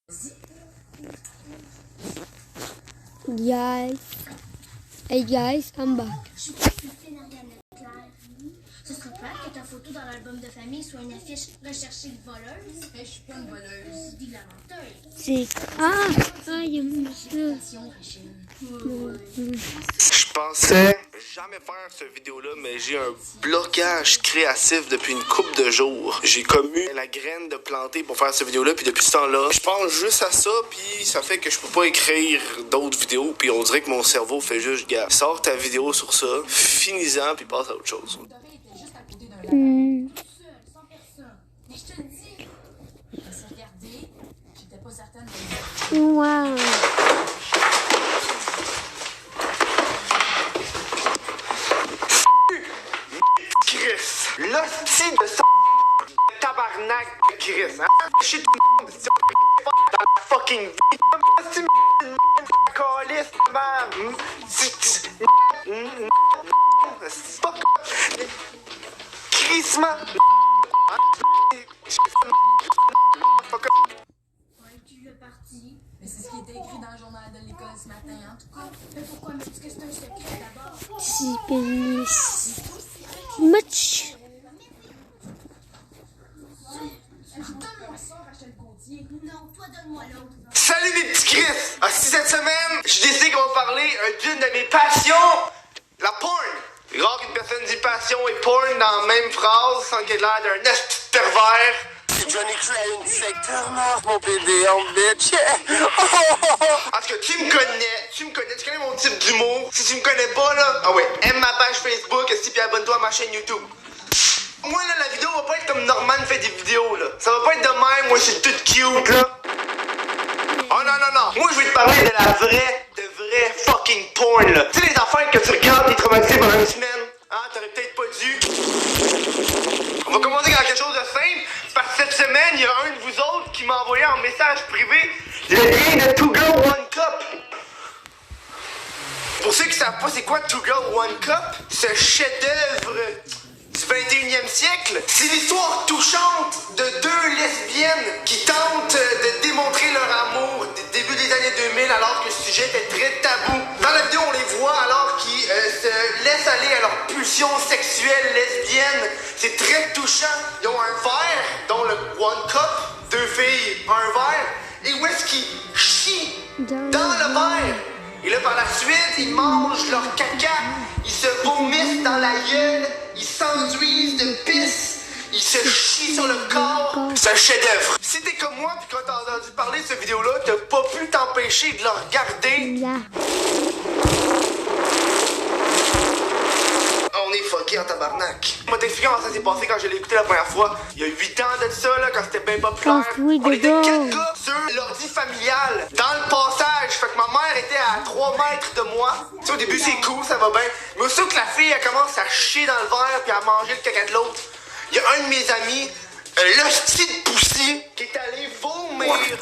Guys. Hey guys, I'm back. Je suis pas filtrée d'Ariane Leclerc. Ce serait plate que ta photo dans l'album de famille soit une affiche recherchée de voleuse. Mais je suis pas une voleuse. Dis la menteuse. C'est... il y a mon ça. Je pensais jamais faire cette vidéo-là, mais j'ai un blocage créatif depuis une couple de jours. J'ai comme eu la graine de planter pour faire cette vidéo-là, puis depuis ce temps-là, je pense juste à ça, puis ça fait que je peux pas écrire d'autres vidéos, puis on dirait que mon cerveau fait juste, gars, sors ta vidéo sur ça, finis-en, puis passe à autre chose. Wow. Chris, l'hostie de ça tabarnak de Chris, hein? Shit dans la fucking vie. Hostie de calice, man. Fuck. Crissement. Tu l'as parti. Mais c'est ce qui était écrit dans le journal de l'école ce matin, en tout cas. Mais pourquoi me dis que c'est un secret d'abord? Petit pénis. Much. Donne-moi ça, Rachel Gauthier. Non, toi, donne-moi l'autre. Salut les petits Chris! Aussi cette semaine, je décide qu'on va parler d'une de mes passions, la porn. C'est rare qu'une personne dit passion et porn dans la même phrase sans qu'elle ait l'air d'un esti pervers. C'est Johnny Clay, une secteur mort, mon bébé, oh bitch. En tout cas, tu me connais, tu connais mon type d'humour. Si tu me connais pas, là, ah ouais, aime ma page Facebook, puis abonne-toi à ma chaîne YouTube. Moi, là, la vidéo va pas être comme Norman fait des vidéos, là. Ça va pas être de même, moi, je suis toute cute, là. Oh non. Moi, je vais te parler de la vraie fucking porn, là. Tu sais, les affaires que tu regardes, t'es traumatisé pendant une semaine. Hein, t'aurais peut-être pas dû. On va commencer avec quelque chose de simple. Parce que cette semaine, il y a un de vous autres qui m'a envoyé en message privé le lien de Two Girl One Cup. Pour ceux qui savent pas c'est quoi Two Girl One Cup, ce chef-d'œuvre du 21e siècle, c'est l'histoire touchante de deux lesbiennes qui tentent de démontrer leur amour début des années 2000 alors que le sujet était très tabou. Dans la vidéo, on les voit alors qu'ils se laissent aller à leur pulsion sexuelle lesbienne. C'est très touchant. Ils ont un verre, dont le One Cup, deux filles, un verre, et où est-ce qu'ils chient dans le verre. Et là, par la suite, ils mangent leur caca, ils se vomissent dans la gueule, ils s'enduisent de pisse, ils se chient sur le corps. C'est un chef-d'œuvre. Si t'es comme moi, puis quand t'as entendu parler de cette vidéo-là, t'as pas pu t'empêcher de le regarder. On est fucké en tabarnak. Moi, t'expliquer comment ça s'est passé quand je l'ai écouté la première fois. Il y a 8 ans de ça, là, quand c'était bien populaire. On était 4 gars sur l'ordi familial, dans le passage. Fait que ma mère était à 3 mètres de moi. Tu sais, au début, c'est cool, ça va bien. Mais aussitôt que la fille, elle commence à chier dans le verre puis à manger le caca de l'autre, il y a un de mes amis, l'hostie de Poussy, qui est allé vomir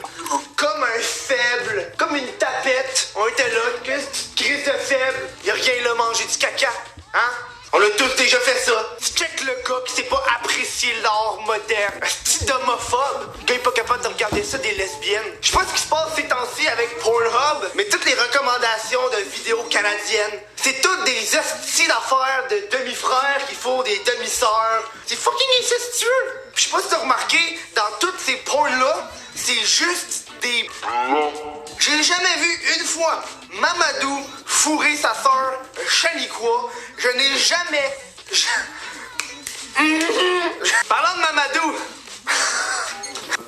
comme un faible, comme une tapette. On était là, qu'est-ce que tu crise de faible? Il a rien là, manger du caca, hein? On a tous déjà fait ça. Tu check le gars qui sait pas apprécier l'art moderne. Un petit homophobe. Le gars est pas capable de regarder ça des lesbiennes. Je sais pas ce qui se passe ces temps-ci avec Pornhub, mais toutes les recommandations de vidéos canadiennes, c'est toutes des hosties d'affaires de demi-frères qui font des demi-sœurs. C'est fucking incestueux. Je sais pas si t'as remarqué, dans toutes ces porns-là, c'est juste des... J'ai jamais vu une fois Mamadou fourrer sa sœur Shaniqua. Je n'ai jamais... Parlant de Mamadou,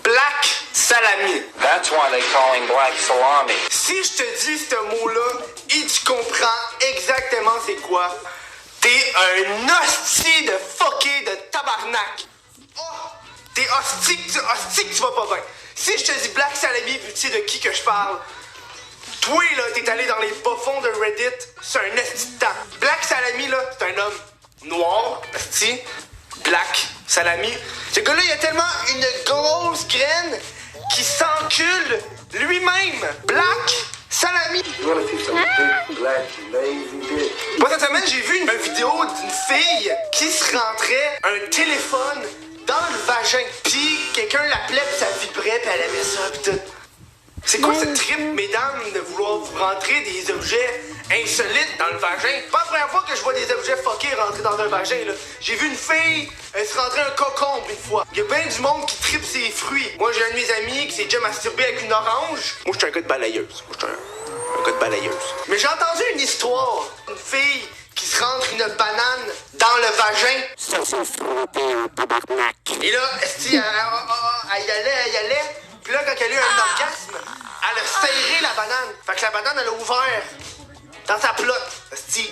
Black Salami. That's why they call him Black Salami. Si je te dis ce mot-là, et tu comprends exactement c'est quoi, t'es un hostie de fucké de tabarnak. Oh, t'es hostie que tu vas pas bien. Si je te dis Black Salami, puis tu sais de qui que je parle, toi, là, t'es allé dans les bas-fonds de Reddit, c'est un esti de temps. Black Salami, là, c'est un homme noir, esti, Black Salami. Ce gars-là, il a tellement une grosse graine qui s'encule lui-même. Black Salami. Moi, cette semaine, j'ai vu une vidéo d'une fille qui se rentrait un téléphone dans le vagin. Pis quelqu'un l'appelait pis ça vibrait pis elle aimait ça pis tout. C'est quoi cette trip, mesdames, de vouloir vous rentrer des objets insolites dans le vagin? Pas la première fois que je vois des objets fuckés rentrer dans un vagin, là. J'ai vu une fille se rentrer un cocombe une fois. Il y a bien du monde qui tripe ses fruits. Moi, j'ai un de mes amis qui s'est déjà masturbé avec une orange. Moi, je suis un gars de balayeuse. Moi, je suis un gars de balayeuse. Mais j'ai entendu une histoire. Une fille qui se rentre une banane dans le vagin. Ça s'est frotté en tabarnak. Et là, elle y allait. Puis là, quand elle a eu un orgasme, elle a serré la banane. Fait que la banane, elle a ouvert dans sa plotte. Esti.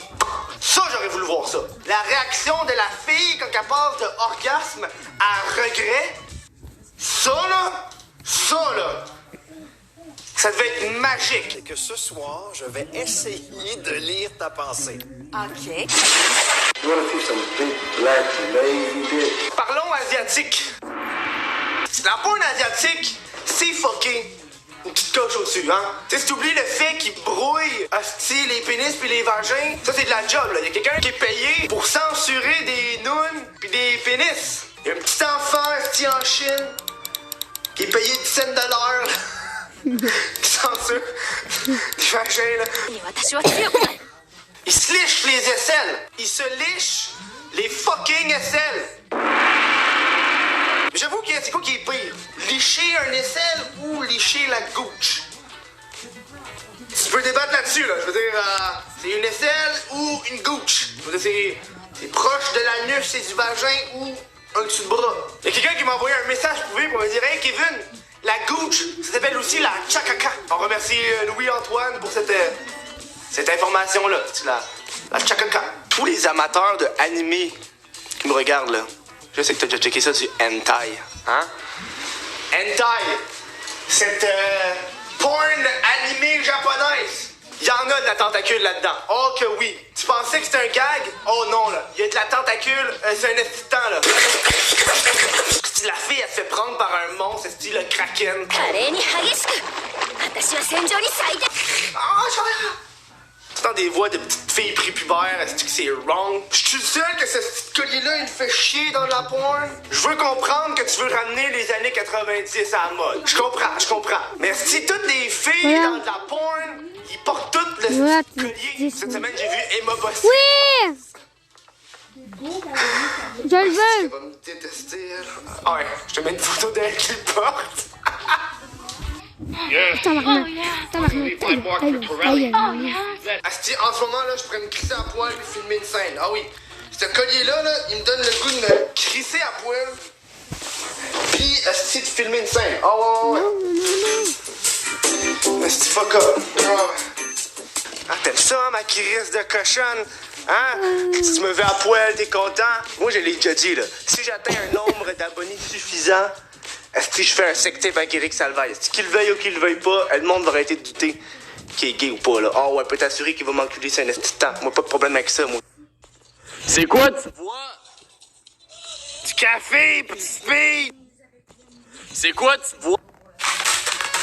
Ça, j'aurais voulu voir ça. La réaction de la fille quand elle passe de orgasme à regret. Ça, là, ça devait être magique. Et que ce soir, je vais essayer de lire ta pensée. OK. Parlons asiatique. La porn asiatique, c'est fucké. Une petite coche au-dessus, hein? Tu sais, si t'oublies le fait qu'ils brouillent hostie, les pénis puis les vagins, ça c'est de la job, là. Il y a quelqu'un qui est payé pour censurer des nounes puis des pénis. Il y a un petit enfant hostie en Chine qui est payé 10 cents de l'heure qui censure des vagins, là. Il se liche les aisselles. Il se liche les fucking aisselles. J'avoue que c'est quoi qui est pire? Licher un aisselle ou licher la gooch? Tu peux débattre là-dessus, là. Je veux dire, c'est une aisselle ou une gooch? Je veux dire, c'est proche de l'anus et du vagin ou un dessous de bras. Il y a quelqu'un qui m'a envoyé un message privé pour me dire « Hey Kevin, la gooch, ça s'appelle aussi la tchakaka. » On remercie Louis-Antoine pour cette information-là. C'est la tchakaka. Tous les amateurs de animé qui me regardent, là, je sais que t'as déjà checké ça du hentai, hein? Hentai, cette porn animée japonaise. Il y en a de la tentacule là-dedans. Oh que oui. Tu pensais que c'était un gag? Oh non, là. Il y a de la tentacule, c'est un assistant, là. La fille, elle se fait prendre par un monstre, c'est le kraken. T'entends des voix de petites filles prépubères, est-ce que c'est wrong? Je suis sûr que ce petit collier-là, il me fait chier dans la porn. Je veux comprendre que tu veux ramener les années 90 à la mode. Je comprends. Mais si toutes les filles dans de la porn, ils portent toutes le petit collier. Cette semaine, j'ai vu Emma Bossy. Oui! Je le veux! Elle va me détester, elle. Ah ouais, je te mets une photo d'elle qui le porte. Asti, en ce moment, là, je pourrais me crisser à poil et filmer une scène. Ah oui. Ce collier-là, là, il me donne le goût de me crisser à poil. Puis, asti, de filmer une scène. Oh, ouais. Asti, fuck up. Ah, t'aimes ça, ma crisse de cochonne? Hein? Si tu me veux à poil, t'es content? Moi, je l'ai déjà dit, là. Si j'atteins un nombre d'abonnés suffisant, est-ce que je fais un sextape avec Eric Salvaille? Est-ce qu'il le veuille ou qu'il le veuille pas, le monde va arrêter de douter qu'il est gay ou pas, là. Ah ouais, peut t'assurer qu'il va m'enculer ça un esti de temps. Moi, pas de problème avec ça, moi. C'est quoi tu bois? Du café, petite fille! C'est quoi tu bois?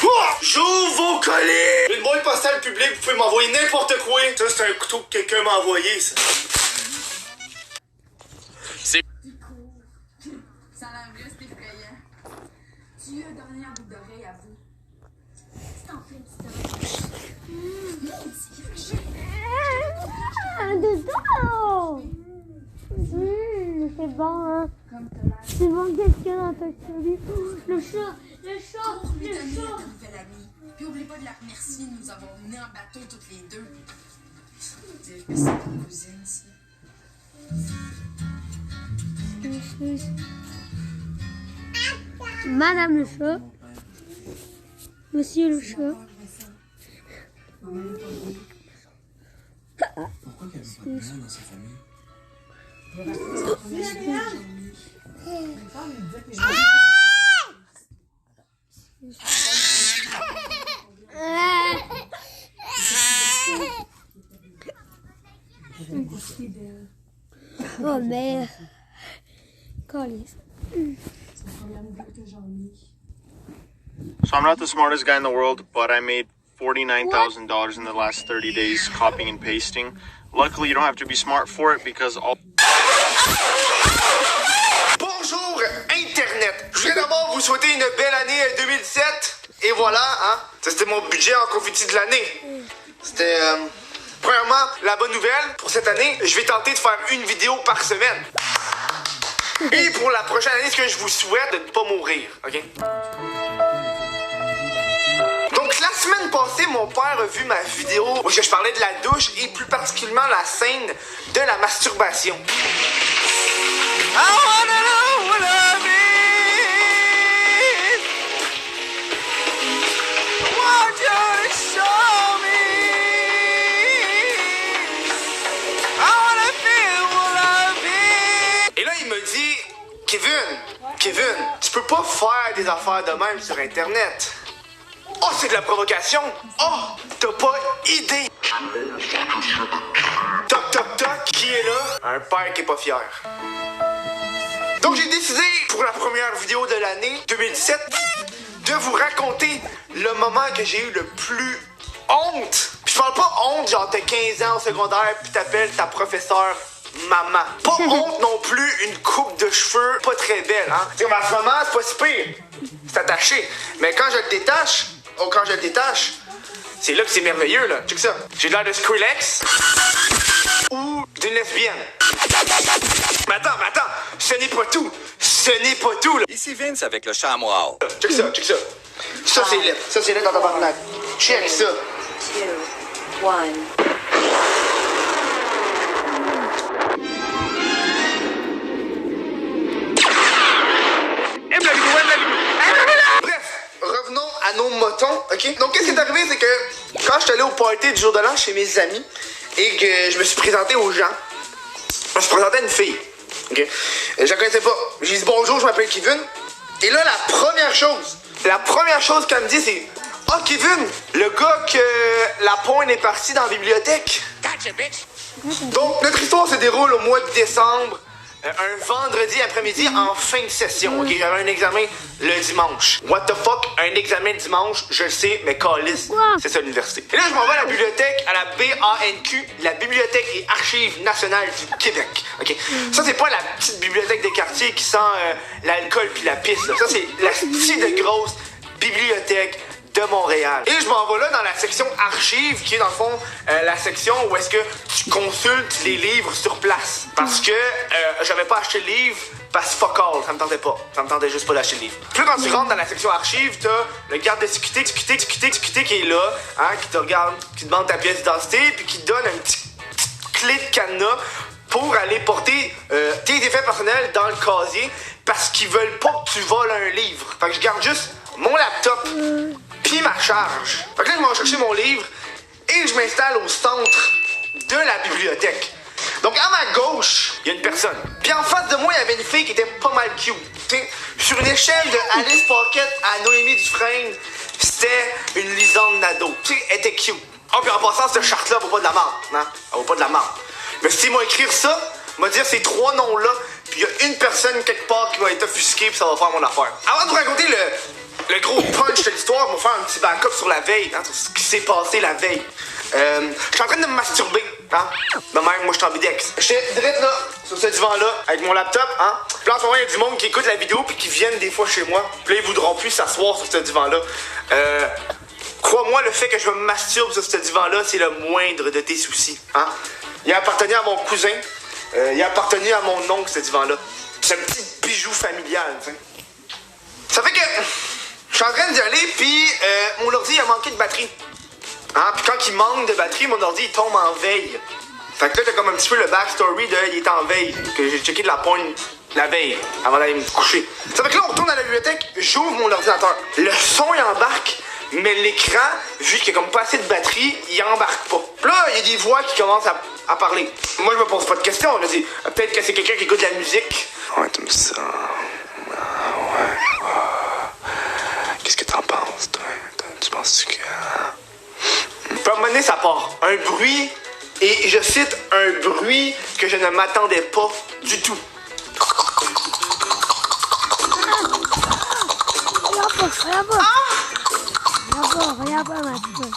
Oh! J'ouvre vos colis! Une boîte postale publique, vous pouvez m'envoyer n'importe quoi. Ça, c'est un couteau que quelqu'un m'a envoyé, ça. Ça a l'air juste effrayant. Tu as donné un bout d'oreille à vous. C'est en fait, Dedans! C'est bon, hein? C'est bon, qu'est-ce qu'il y a dans ta chérie? Le chat! Oublie ta nouvelle amie. Puis oublie pas de la remercier de nous avoir menés en bateau toutes les deux. Dire que c'est ta cousine, ça. Madame le chat. Monsieur le chat. Pourquoi qu'elle veut pas de mère dans sa famille? Oh merde. Calice. So I'm not the smartest guy in the world, but I made $49,000 in the last 30 days copying and pasting. Luckily, you don't have to be smart for it because all... Bonjour Bonjour Internet! Je voudrais d'abord vous souhaiter une belle année 2017. Et voilà, hein? Ça, c'était mon budget en confetti de l'année. C'était... Premièrement, la bonne nouvelle, pour cette année, je vais tenter de faire une vidéo par semaine. Et pour la prochaine année, ce que je vous souhaite, de ne pas mourir, OK? Donc, la semaine passée, mon père a vu ma vidéo où je parlais de la douche et plus particulièrement la scène de la masturbation. I wanna know what I mean. I want you to show me. I wanna feel what I mean. Et là, il me dit, Kevin, tu peux pas faire des affaires de même sur Internet. Oh, c'est de la provocation. Oh, t'as pas idée. Toc, toc, toc, qui est là? Un père qui est pas fier. Donc j'ai décidé, pour la première vidéo de l'année 2017, de vous raconter le moment que j'ai eu le plus honte. Puis je parle pas honte, genre t'as 15 ans au secondaire puis t'appelles ta professeure maman. Pas honte non plus, une coupe de cheveux pas très belle, hein. Tu sais, à ce moment, c'est pas si pire. C'est attaché. Mais quand je le détache, c'est là que c'est merveilleux, là. Check ça. J'ai l'air de Skrillex ou d'une lesbienne. Mais attends, ce n'est pas tout. Là. Ici Vince avec le chamois. Check ça. Ça, c'est laid. Ça, c'est laid dans ta barnaque. Check ça. 2, 1. Bref, revenons à nos motons, OK? Donc, qu'est-ce qui est arrivé, c'est que quand je suis allé au party du jour de l'an chez mes amis et que je me suis présenté aux gens, je me suis présenté à une fille, OK? Je la connaissais pas. J'ai dit bonjour, je m'appelle Kevin. Et là, la première chose qu'elle me dit, c'est « Ah, Kevin, le gars que la pointe est partie dans la bibliothèque. » Donc, notre histoire se déroule au mois de décembre, un vendredi après-midi en fin de session. OK, j'avais un examen le dimanche. What the fuck, un examen dimanche, je le sais, mais câlisse, c'est ça l'université. Et là, je m'en vais à la bibliothèque, à la BANQ, la Bibliothèque et Archives nationales du Québec. OK, ça, c'est pas la petite bibliothèque des quartiers qui sent l'alcool puis la pisse, là. Ça, c'est la petite de grosse bibliothèque de Montréal. Et je m'en vais là dans la section archives, qui est dans le fond la section où est-ce que tu consultes les livres sur place. Parce que j'avais pas acheté le livre, parce que fuck all, ça me tentait pas. Ça me tentait juste pas d'acheter le livre. Puis là, quand tu rentres dans la section archives, t'as le garde de sécurité qui est là, hein, qui te regarde, qui te demande ta pièce d'identité, puis qui te donne un petit clé de cadenas pour aller porter tes effets personnels dans le casier, parce qu'ils veulent pas que tu voles un livre. Fait que je garde juste mon laptop puis ma charge. Fait que là, je vais chercher mon livre et je m'installe au centre de la bibliothèque. Donc, à ma gauche, il y a une personne. Puis en face de moi, il y avait une fille qui était pas mal cute. T'sais, sur une échelle de Alice Pocket à Noémie Dufresne, c'était une Lisande Nadeau. Tu sais, elle était cute. Oh, puis en passant, cette charte-là vaut pas de la marde, hein? Elle vaut pas de la marde. Mais s'ils m'ont écrire ça, m'a dire ces trois noms-là, puis il y a une personne quelque part qui va être offusquée, puis ça va faire mon affaire. Avant de vous raconter le gros punch de l'histoire, on va faire un petit backup sur la veille, hein, sur ce qui s'est passé la veille. Je suis en train de me masturber, hein. De même, moi, je suis en bidex. J'étais direct là, sur ce divan-là, avec mon laptop, hein. Puis là, en ce moment, il y a du monde qui écoute la vidéo, puis qui viennent des fois chez moi. Puis là, ils voudront plus s'asseoir sur ce divan-là. Crois-moi, le fait que je me masturbe sur ce divan-là, c'est le moindre de tes soucis, hein. Il a appartenu à mon cousin. Il a appartenu à mon oncle, ce divan-là. C'est un petit bijou familial, tu sais. Ça fait que je suis en train d'y aller, puis mon ordi a manqué de batterie. Hein? Puis quand il manque de batterie, mon ordi il tombe en veille. Fait que là, t'as comme un petit peu le backstory de il est en veille. Que j'ai checké de la pointe la veille, avant d'aller me coucher. Ça fait que là, on retourne à la bibliothèque, j'ouvre mon ordinateur. Le son, il embarque, mais l'écran, vu qu'il y a comme pas assez de batterie, il embarque pas. Là, il y a des voix qui commencent à parler. Moi, je me pose pas de questions. Je dis, peut-être que c'est quelqu'un qui écoute de la musique. Ouais, t'aimes ça. Ouais. Qu'est-ce que t'en penses, toi? Tu penses que... Puis à un moment donné, ça part. Un bruit, et je cite, un bruit que je ne m'attendais pas du tout. Regarde pas, ma petite.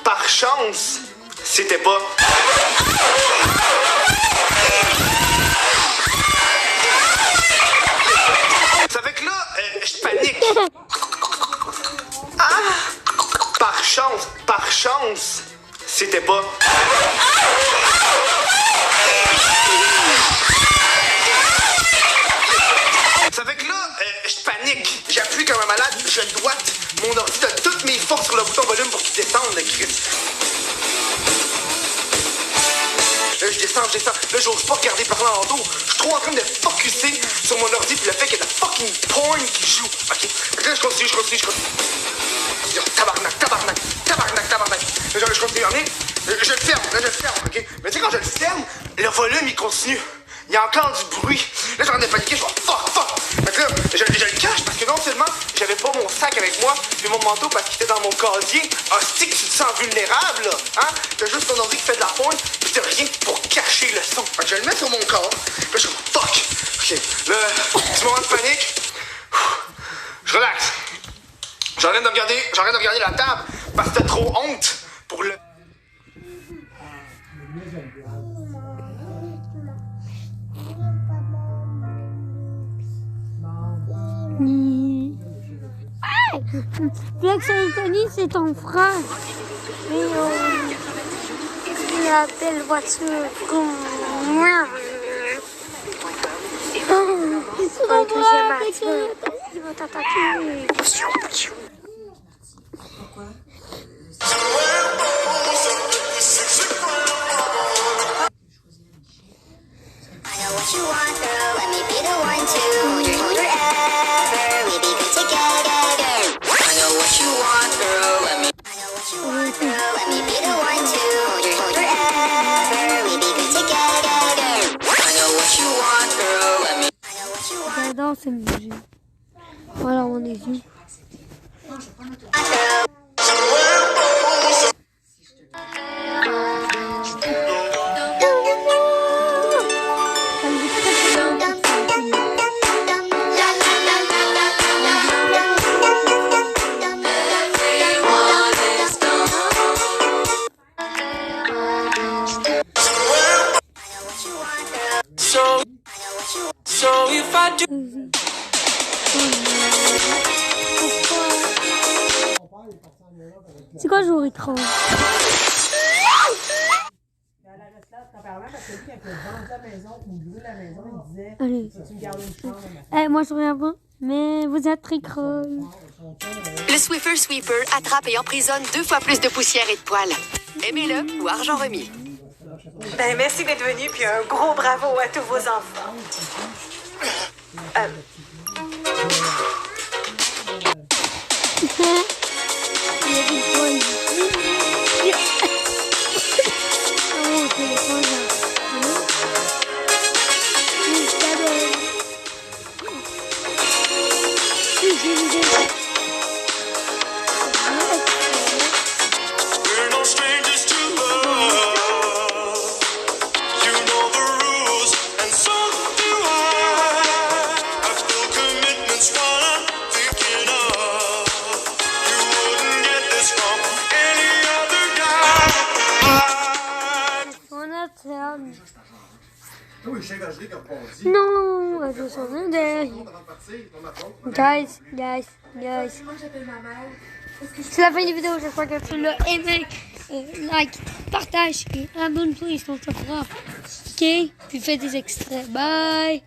Par chance, c'était pas... Ça fait que là, je panique. Ah! Par chance, c'était pas... Ça fait que là, je panique. J'appuie comme un malade, je doite. Mon ordi donne toutes mes forces sur le bouton volume pour qu'il descende, le Chris. Là, je descends. Là, j'ose pas regarder par là en dos. Je suis trop en train de focusser sur mon ordi puis le fait qu'il y a de fucking porn qui joue. OK. Fait que là, je continue. Yo, tabarnak. Là, je continue. Je le ferme, OK. Mais tu sais, quand je le ferme, le volume, il continue. Il y a encore du bruit. Là, j'en ai paniqué, je vois fuck. Fait que là, je le cache parce que non seulement j'avais pas mon sac avec moi, puis mon manteau parce qu'il était dans mon casier. Hostie, tu te sens vulnérable, là. Hein? T'as juste ton ordi qui fait de la pointe, puis t'as rien pour cacher le son. Fait que je vais le mettre sur mon corps. Là, je suis comme fuck. OK. Là, petit moment de panique. Je relaxe. J'arrête de regarder la table parce que t'as trop honte pour le. Flex Anthony, c'est ton frère. Et il a belle voiture. Ton frère, il va t'attaquer. Pourquoi? J'adore cette musique. Voilà, on est yeux. C'est quoi jouer trop? Allez. Moi je reviens pas, mais vous êtes très creux. Le Swiffer Sweeper attrape et emprisonne 2 fois plus de poussière et de poils. Aimez-le ou argent remis. Ben, merci d'être venu, puis un gros bravo à tous vos enfants. Non, je suis en derrière. Guys. C'est la fin de la vidéo, j'espère que tu l'as aimé. Like, partage et abonne-toi, ils sont trop. Ok, puis fais des extraits. Bye.